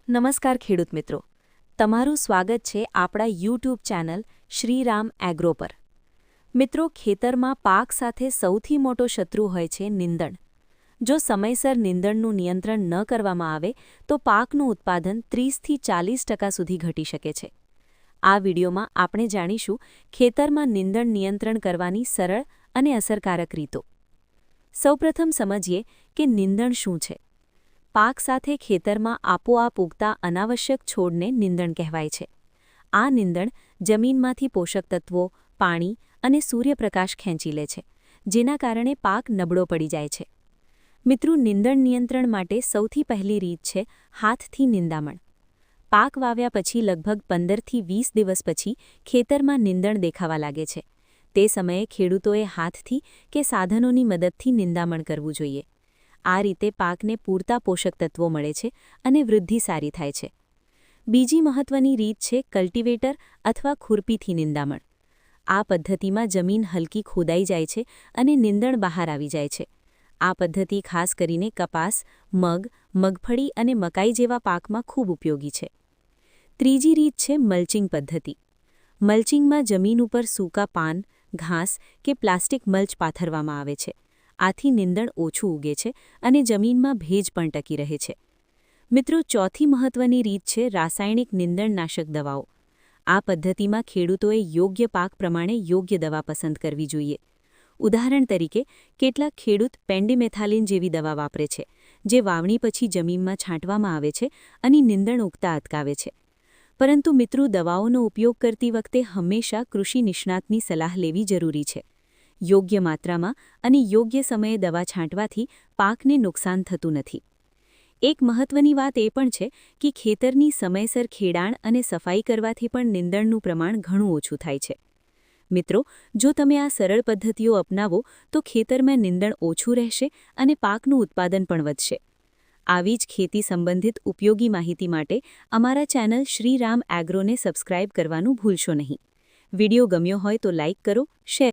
નમસ્કાર ખેડૂત મિત્રો, તમારું સ્વાગત છે આપણા યુટ્યુબ ચેનલ શ્રીરામ એગ્રો પર। મિત્રો, ખેતરમાં પાક સાથે સૌથી મોટો શત્રુ હોય છે નીંદણ। જો સમયસર નીંદણનું નિયંત્રણ ન કરવામાં આવે તો પાકનું ઉત્પાદન 30થી 40% સુધી ઘટી શકે છે। આ વિડીયોમાં આપણે જાણીશું ખેતરમાં નીંદણ નિયંત્રણ કરવાની સરળ અને અસરકારક રીતો। સૌપ્રથમ સમજીએ કે નીંદણ શું છે। પાક સાથે ખેતરમાં આપોઆપ ઉગતા અનાવશ્યક છોડને નીંદણ કહેવાય છે। આ નીંદણ જમીનમાંથી પોષક તત્વો, પાણી અને સૂર્યપ્રકાશ ખેંચી લે છે, જેના કારણે પાક નબળો પડી જાય છે। મિત્રો, નીંદણ નિયંત્રણ માટે સૌથી પહેલી રીત છે હાથથી નિંદામણ। પાક વાવ્યા પછી લગભગ 15થી 20 દિવસ પછી ખેતરમાં નીંદણ દેખાવા લાગે છે। તે સમયે ખેડૂતોએ હાથથી કે સાધનોની મદદથી નિંદામણ કરવું જોઈએ। આ રીતે પાકને પૂરતા પોષક તત્વો મળે છે અને વૃદ્ધિ સારી થાય છે। બીજી મહત્વની રીત છે કલ્ટિવેટર અથવા ખુરપીથી નિંદામણ। આ પદ્ધતિમાં જમીન હલકી ખોદાઈ જાય છે અને નીંદણ બહાર આવી જાય છે। આ પદ્ધતિ ખાસ કરીને કપાસ, મગ, મગફળી અને મકાઈ જેવા પાકમાં ખૂબ ઉપયોગી છે। ત્રીજી રીત છે મલ્ચિંગ પદ્ધતિ। મલ્ચિંગમાં જમીન ઉપર સૂકા પાન, ઘાસ કે પ્લાસ્ટિક મલ્ચ પાથરવામાં આવે છે। આથી નીંદણ ઓછું ઉગે છે અને જમીનમાં ભેજ પણ ટકી રહે છે। મિત્રો, ચોથી મહત્વની રીત છે રાસાયણિક નીંદણનાશક દવાઓ। આ પદ્ધતિમાં ખેડૂતોએ યોગ્ય પાક પ્રમાણે યોગ્ય દવા પસંદ કરવી જોઈએ। ઉદાહરણ તરીકે, કેટલાક ખેડૂત પેન્ડિમેથાલિન જેવી દવા વાપરે છે, જે વાવણી પછી જમીનમાં છાંટવામાં આવે છે અને નીંદણ ઉગતા અટકાવે છે। પરંતુ મિત્રો, દવાઓનો ઉપયોગ કરતી વખતે હંમેશા કૃષિ નિષ્ણાતની સલાહ લેવી જરૂરી છે। યોગ્ય માત્રામાં અને યોગ્ય સમયે દવા છાંટવાથી પાકને નુકસાન થતું નથી। એક મહત્વની વાત એ પણ છે કે ખેતરની સમયસર ખેડાણ અને સફાઈ કરવાથી પણ નીંદણનું પ્રમાણ ઘણું ઓછું થાય છે। મિત્રો, જો તમે આ સરળ પદ્ધતિઓ અપનાવો તો ખેતરમાં નીંદણ ઓછું રહેશે અને પાકનું ઉત્પાદન પણ વધશે। આવી જ ખેતી સંબંધિત ઉપયોગી માહિતી માટે અમારા ચેનલ શ્રીરામ એગ્રોને સબસ્ક્રાઇબ કરવાનું ભૂલશો નહીં। વિડીયો ગમ્યો હોય તો લાઇક કરો, શેર